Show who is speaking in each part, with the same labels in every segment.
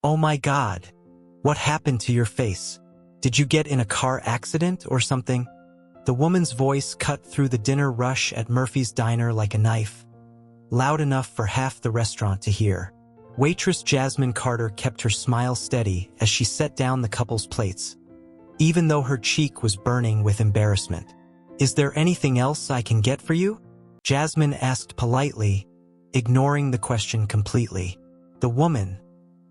Speaker 1: "Oh my God. What happened to your face? Did you get in a car accident or something?" The woman's voice cut through the dinner rush at Murphy's Diner like a knife, loud enough for half the restaurant to hear. Waitress Jasmine Carter kept her smile steady as she set down the couple's plates, even though her cheek was burning with embarrassment. "Is there anything else I can get for you?" Jasmine asked politely, ignoring the question completely. The woman,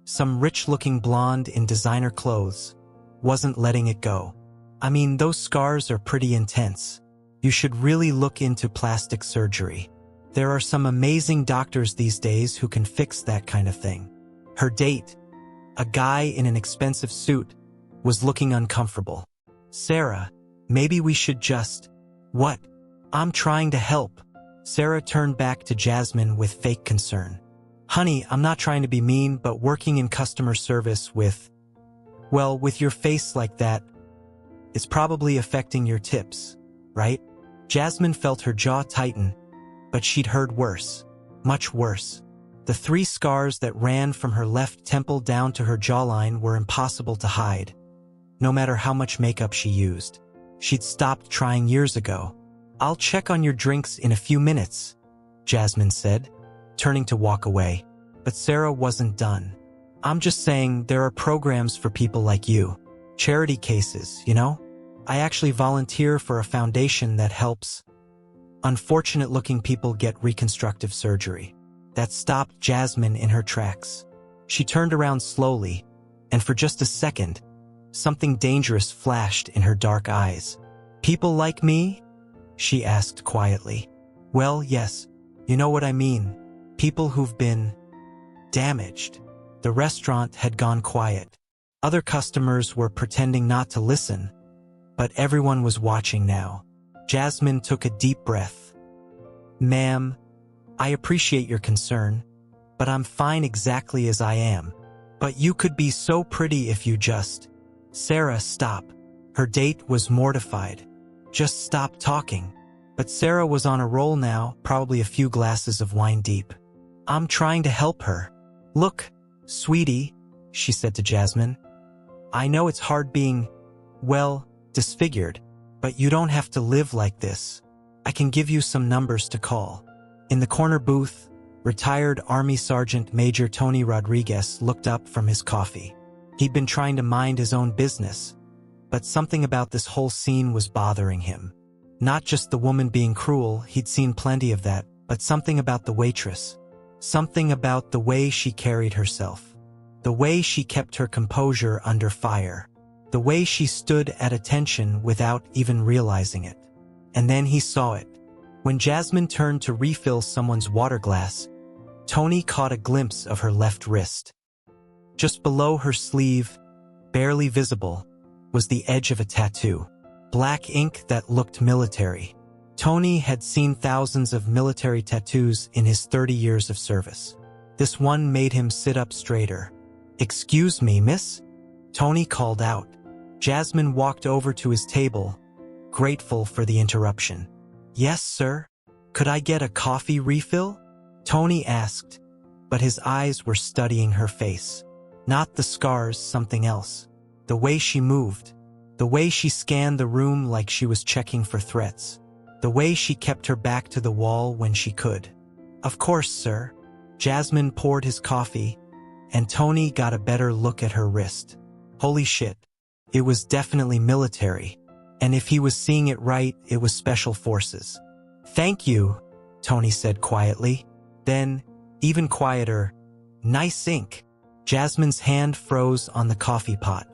Speaker 1: some rich-looking blonde in designer clothes, wasn't letting it go. "I mean, those scars are pretty intense. You should really look into plastic surgery. There are some amazing doctors these days who can fix that kind of thing." Her date, a guy in an expensive suit, was looking uncomfortable. "Sarah, maybe we should just—" "What? I'm trying to help." Sarah turned back to Jasmine with fake concern. "Honey, I'm not trying to be mean, but working in customer service with your face like that, it's probably affecting your tips, right?" Jasmine felt her jaw tighten, but she'd heard worse, much worse. The 3 scars that ran from her left temple down to her jawline were impossible to hide, no matter how much makeup she used. She'd stopped trying years ago. "I'll check on your drinks in a few minutes," Jasmine said, turning to walk away. But Sarah wasn't done. "I'm just saying there are programs for people like you. Charity cases, you know? I actually volunteer for a foundation that helps unfortunate-looking people get reconstructive surgery." That stopped Jasmine in her tracks. She turned around slowly, and for just a second, something dangerous flashed in her dark eyes. "People like me?" she asked quietly. "Well, yes, you know what I mean. People who've been damaged." The restaurant had gone quiet. Other customers were pretending not to listen, but everyone was watching now. Jasmine took a deep breath. "Ma'am, I appreciate your concern, but I'm fine exactly as I am. But you could be so pretty if you just—" "Sarah, stop." Her date was mortified. "Just stop talking." But Sarah was on a roll now, probably a few glasses of wine deep. "I'm trying to help her." "Look, sweetie," she said to Jasmine. "I know it's hard being, disfigured, but you don't have to live like this. I can give you some numbers to call." In the corner booth, retired Army Sergeant Major Tony Rodriguez looked up from his coffee. He'd been trying to mind his own business, but something about this whole scene was bothering him. Not just the woman being cruel, he'd seen plenty of that, but something about the waitress. Something about the way she carried herself. The way she kept her composure under fire. The way she stood at attention without even realizing it. And then he saw it. When Jasmine turned to refill someone's water glass, Tony caught a glimpse of her left wrist. Just below her sleeve, barely visible, was the edge of a tattoo. Black ink that looked military. Tony had seen thousands of military tattoos in his 30 years of service. This one made him sit up straighter. "Excuse me, miss?" Tony called out. Jasmine walked over to his table, grateful for the interruption. "Yes, sir. Could I get a coffee refill?" Tony asked, but his eyes were studying her face. Not the scars, something else. The way she moved. The way she scanned the room like she was checking for threats. The way she kept her back to the wall when she could. "Of course, sir." Jasmine poured his coffee, and Tony got a better look at her wrist. Holy shit. It was definitely military. And if he was seeing it right, it was special forces. "Thank you," Tony said quietly. Then, even quieter, "Nice ink." Jasmine's hand froze on the coffee pot.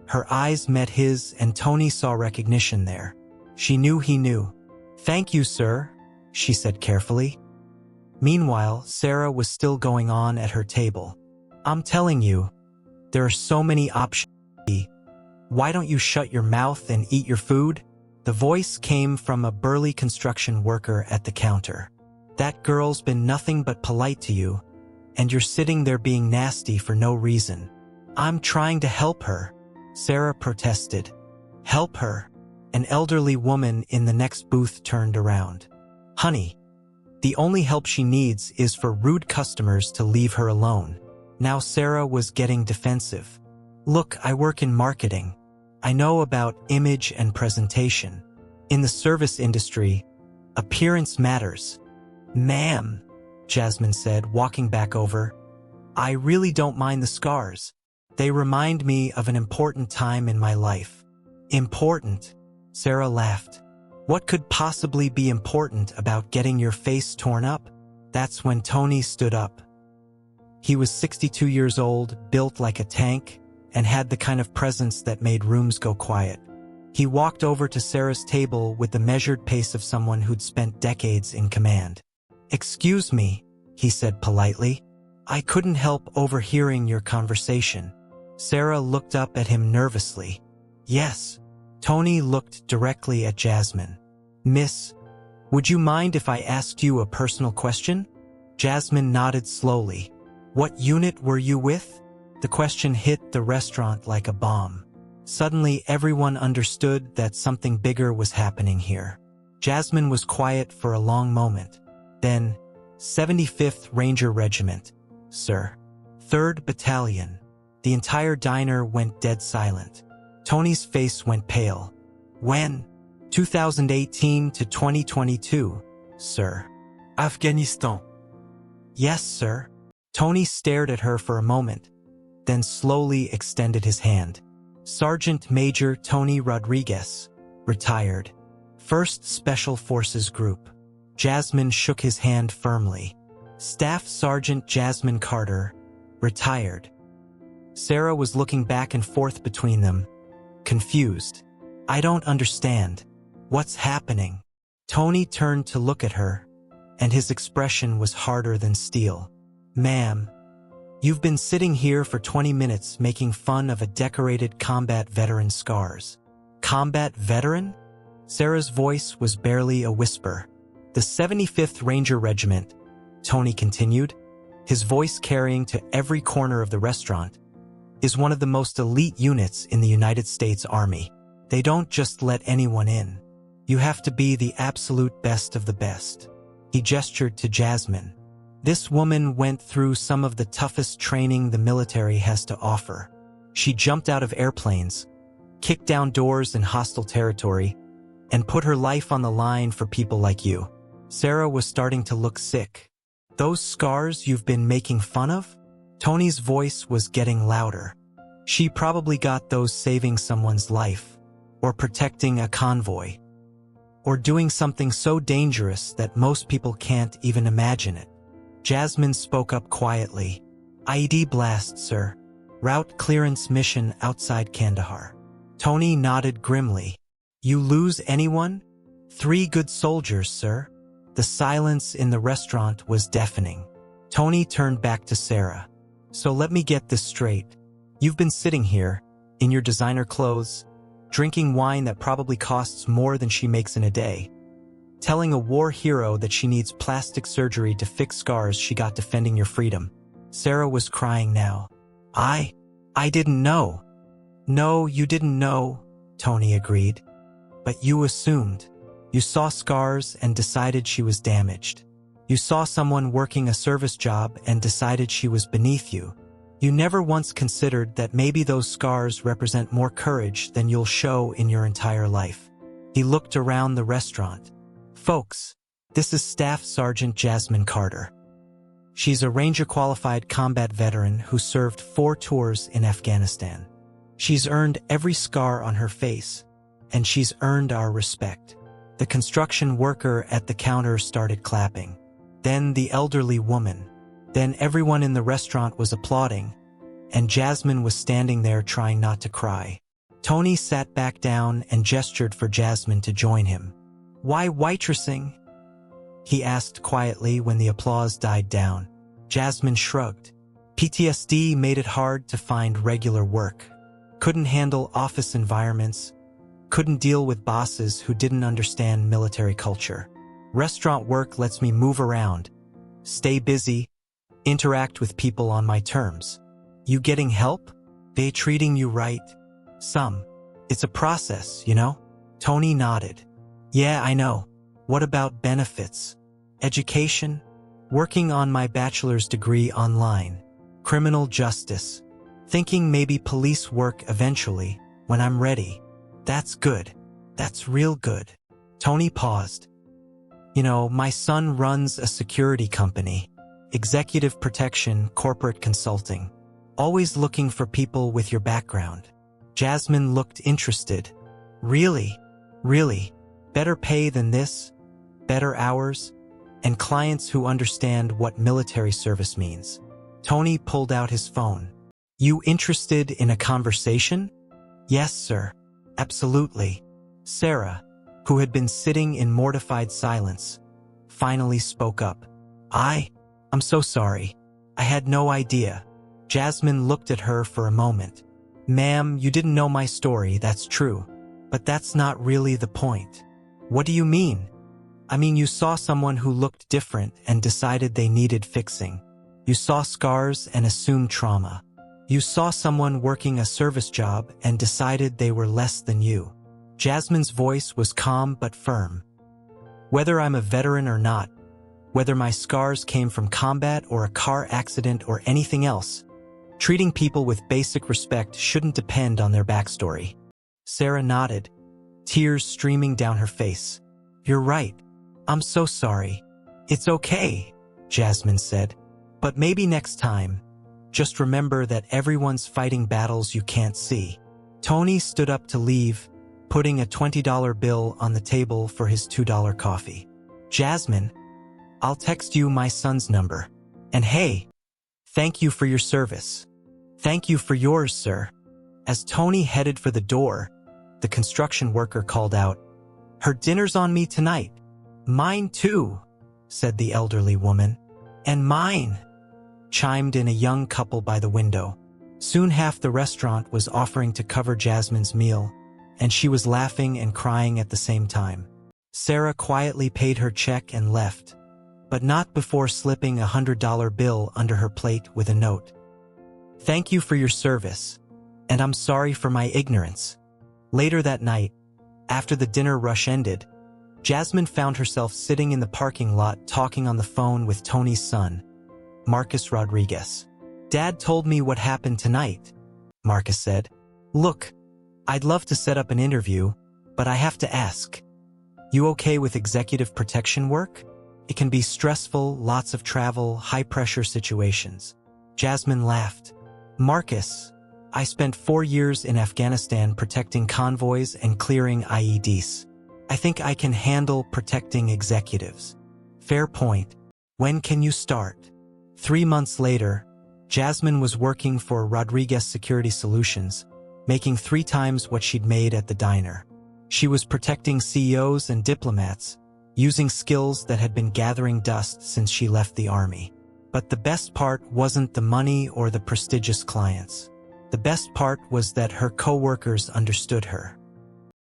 Speaker 1: Her eyes met his, and Tony saw recognition there. She knew he knew. "Thank you, sir," she said carefully. Meanwhile, Sarah was still going on at her table. "I'm telling you, there are so many options. Why don't you shut your mouth and eat your food?" The voice came from a burly construction worker at the counter. "That girl's been nothing but polite to you, and you're sitting there being nasty for no reason." "I'm trying to help her," Sarah protested. "Help her?" An elderly woman in the next booth turned around. "Honey, the only help she needs is for rude customers to leave her alone. Now Sarah was getting defensive. Look, I work in marketing. I know about image and presentation. In the service industry, appearance matters. Ma'am, Jasmine said, walking back over. I really don't mind the scars. They remind me of an important time in my life. Important? Sarah laughed. What could possibly be important about getting your face torn up? That's when Tony stood up. He was 62 years old, built like a tank, and had the kind of presence that made rooms go quiet. He walked over to Sarah's table with the measured pace of someone who'd spent decades in command. Excuse me, he said politely. I couldn't help overhearing your conversation. Sarah looked up at him nervously. Yes. Tony looked directly at Jasmine. Miss, would you mind if I asked you a personal question? Jasmine nodded slowly. What unit were you with? The question hit the restaurant like a bomb. Suddenly, everyone understood that something bigger was happening here. Jasmine was quiet for a long moment. Then, 75th Ranger Regiment, sir. 3rd Battalion. The entire diner went dead silent. Tony's face went pale. When? 2018 to 2022, sir.
Speaker 2: Afghanistan.
Speaker 1: Yes, sir. Tony stared at her for a moment, then slowly extended his hand. Sergeant Major Tony Rodriguez, retired. 1st Special Forces Group. Jasmine shook his hand firmly. Staff Sergeant Jasmine Carter, retired. Sarah was looking back and forth between them, confused. I don't understand. What's happening? Tony turned to look at her, and his expression was harder than steel. Ma'am, you've been sitting here for 20 minutes making fun of a decorated combat veteran's scars. Combat veteran? Sarah's voice was barely a whisper. The 75th Ranger Regiment, Tony continued, his voice carrying to every corner of the restaurant, is one of the most elite units in the United States Army. They don't just let anyone in. You have to be the absolute best of the best. He gestured to Jasmine. This woman went through some of the toughest training the military has to offer. She jumped out of airplanes, kicked down doors in hostile territory, and put her life on the line for people like you. Sarah was starting to look sick. Those scars you've been making fun of? Tony's voice was getting louder. She probably got those saving someone's life, or protecting a convoy, or doing something so dangerous that most people can't even imagine it. Jasmine spoke up quietly. IED blast, sir. Route clearance mission outside Kandahar. Tony nodded grimly. You lose anyone? 3 good soldiers, sir. The silence in the restaurant was deafening. Tony turned back to Sarah. So let me get this straight. You've been sitting here, in your designer clothes, drinking wine that probably costs more than she makes in a day, telling a war hero that she needs plastic surgery to fix scars she got defending your freedom. Sarah was crying now. I didn't know. No, you didn't know, Tony agreed. But you assumed. You saw scars and decided she was damaged. You saw someone working a service job and decided she was beneath you. You never once considered that maybe those scars represent more courage than you'll show in your entire life. He looked around the restaurant. Folks, this is Staff Sergeant Jasmine Carter. She's a Ranger-qualified combat veteran who served 4 tours in Afghanistan. She's earned every scar on her face, and she's earned our respect. The construction worker at the counter started clapping. Then the elderly woman. Then everyone in the restaurant was applauding, and Jasmine was standing there trying not to cry. Tony sat back down and gestured for Jasmine to join him. Why waitressing? He asked quietly when the applause died down. Jasmine shrugged. PTSD made it hard to find regular work. Couldn't handle office environments. Couldn't deal with bosses who didn't understand military culture. Restaurant work lets me move around, stay busy, interact with people on my terms. You getting help? They treating you right? Some. It's a process, you know? Tony nodded. Yeah, I know. What about benefits? Education? Working on my bachelor's degree online. Criminal justice. Thinking maybe police work eventually, when I'm ready. That's good. That's real good. Tony paused. You know, my son runs a security company. Executive protection, corporate consulting. Always looking for people with your background. Jasmine looked interested. Really? Really? Better pay than this? Better hours? And clients who understand what military service means. Tony pulled out his phone. You interested in a conversation? Yes, sir. Absolutely. Sarah, who had been sitting in mortified silence, finally spoke up. I'm so sorry. I had no idea. Jasmine looked at her for a moment. Ma'am, you didn't know my story, that's true. But that's not really the point. What do you mean? I mean, you saw someone who looked different and decided they needed fixing. You saw scars and assumed trauma. You saw someone working a service job and decided they were less than you. Jasmine's voice was calm but firm. Whether I'm a veteran or not, whether my scars came from combat or a car accident or anything else, treating people with basic respect shouldn't depend on their backstory. Sarah nodded, tears streaming down her face. You're right. I'm so sorry. It's okay, Jasmine said. But maybe next time, just remember that everyone's fighting battles you can't see. Tony stood up to leave, putting a $20 bill on the table for his $2 coffee. Jasmine, I'll text you my son's number. And hey, thank you for your service. Thank you for yours, sir. As Tony headed for the door, the construction worker called out, Her dinner's on me tonight. Mine too, said the elderly woman. And mine, chimed in a young couple by the window. Soon half the restaurant was offering to cover Jasmine's meal, and she was laughing and crying at the same time. Sarah quietly paid her check and left, but not before slipping a $100 bill under her plate with a note. Thank you for your service, and I'm sorry for my ignorance. Later that night, after the dinner rush ended, Jasmine found herself sitting in the parking lot talking on the phone with Tony's son, Marcus Rodriguez. Dad told me what happened tonight, Marcus said. Look, I'd love to set up an interview, but I have to ask. You okay with executive protection work? It can be stressful, lots of travel, high-pressure situations. Jasmine laughed. Marcus, I spent 4 years in Afghanistan protecting convoys and clearing IEDs. I think I can handle protecting executives. Fair point. When can you start? 3 months later, Jasmine was working for Rodriguez Security Solutions, making 3 times what she'd made at the diner. She was protecting CEOs and diplomats, using skills that had been gathering dust since she left the army. But the best part wasn't the money or the prestigious clients. The best part was that her co-workers understood her.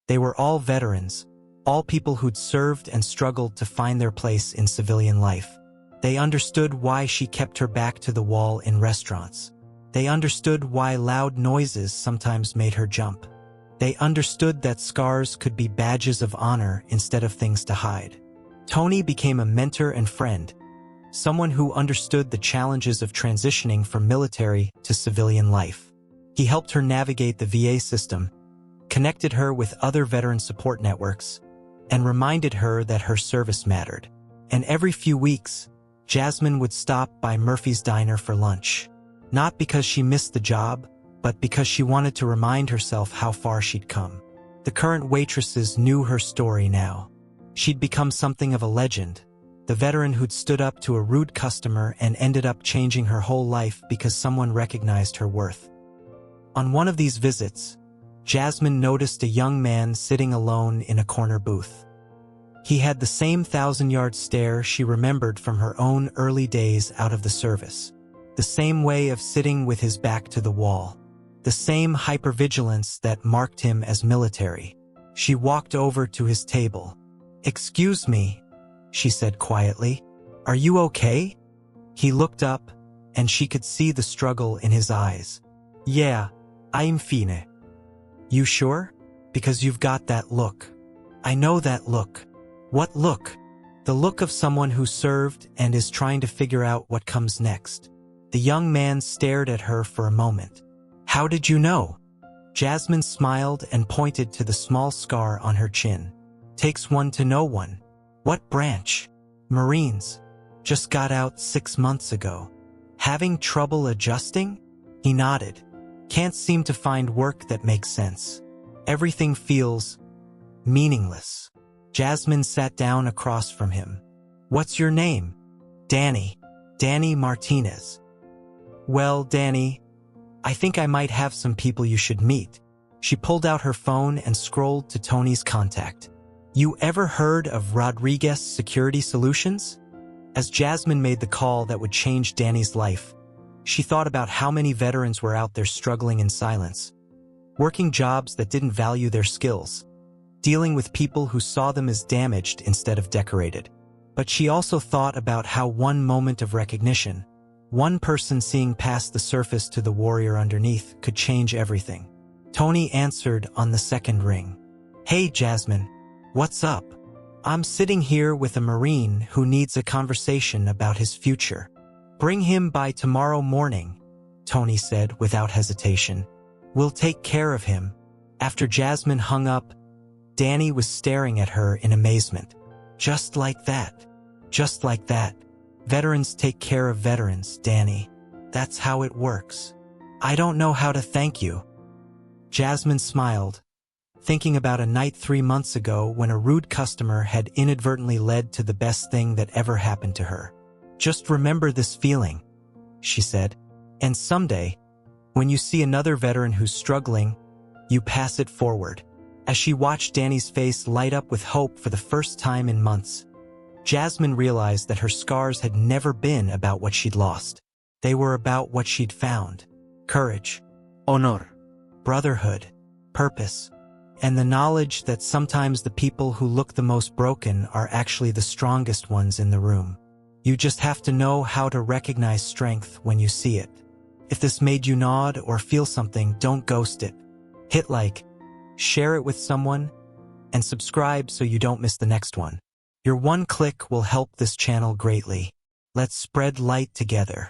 Speaker 1: They were all veterans, all people who'd served and struggled to find their place in civilian life. They understood why she kept her back to the wall in restaurants. They understood why loud noises sometimes made her jump. They understood that scars could be badges of honor instead of things to hide. Tony became a mentor and friend, someone who understood the challenges of transitioning from military to civilian life. He helped her navigate the VA system, connected her with other veteran support networks, and reminded her that her service mattered. And every few weeks, Jasmine would stop by Murphy's Diner for lunch. Not because she missed the job, but because she wanted to remind herself how far she'd come. The current waitresses knew her story now. She'd become something of a legend, the veteran who'd stood up to a rude customer and ended up changing her whole life because someone recognized her worth. On one of these visits, Jasmine noticed a young man sitting alone in a corner booth. He had the same 1,000-yard stare she remembered from her own early days out of the service. The same way of sitting with his back to the wall. The same hypervigilance that marked him as military. She walked over to his table. "Excuse me," she said quietly. "Are you okay?" He looked up, and she could see the struggle in his eyes. "Yeah, I'm fine." "You sure? Because you've got that look." "I know that look." "What look?" "The look of someone who served and is trying to figure out what comes next." The young man stared at her for a moment. How did you know? Jasmine smiled and pointed to the small scar on her chin. Takes one to know one. What branch? Marines. Just got out 6 months ago. Having trouble adjusting? He nodded. Can't seem to find work that makes sense. Everything feels meaningless. Jasmine sat down across from him. What's your name? Danny. Danny Martinez. Well, Danny, I think I might have some people you should meet. She pulled out her phone and scrolled to Tony's contact. You ever heard of Rodriguez Security Solutions? As Jasmine made the call that would change Danny's life, she thought about how many veterans were out there struggling in silence, working jobs that didn't value their skills, dealing with people who saw them as damaged instead of decorated. But she also thought about how one moment of recognition, one person seeing past the surface to the warrior underneath, could change everything. Tony answered on the second ring. Hey, Jasmine, what's up? I'm sitting here with a Marine who needs a conversation about his future. Bring him by tomorrow morning, Tony said without hesitation. We'll take care of him. After Jasmine hung up, Danny was staring at her in amazement. Just like that. Just like that. Veterans take care of veterans, Danny. That's how it works. I don't know how to thank you. Jasmine smiled, thinking about a night 3 months ago when a rude customer had inadvertently led to the best thing that ever happened to her. Just remember this feeling, she said, and someday, when you see another veteran who's struggling, you pass it forward. As she watched Danny's face light up with hope for the first time in months, Jasmine realized that her scars had never been about what she'd lost. They were about what she'd found. Courage, honor, brotherhood, purpose, and the knowledge that sometimes the people who look the most broken are actually the strongest ones in the room. You just have to know how to recognize strength when you see it. If this made you nod or feel something, don't ghost it. Hit like, share it with someone, and subscribe so you don't miss the next one. Your one click will help this channel greatly. Let's spread light together.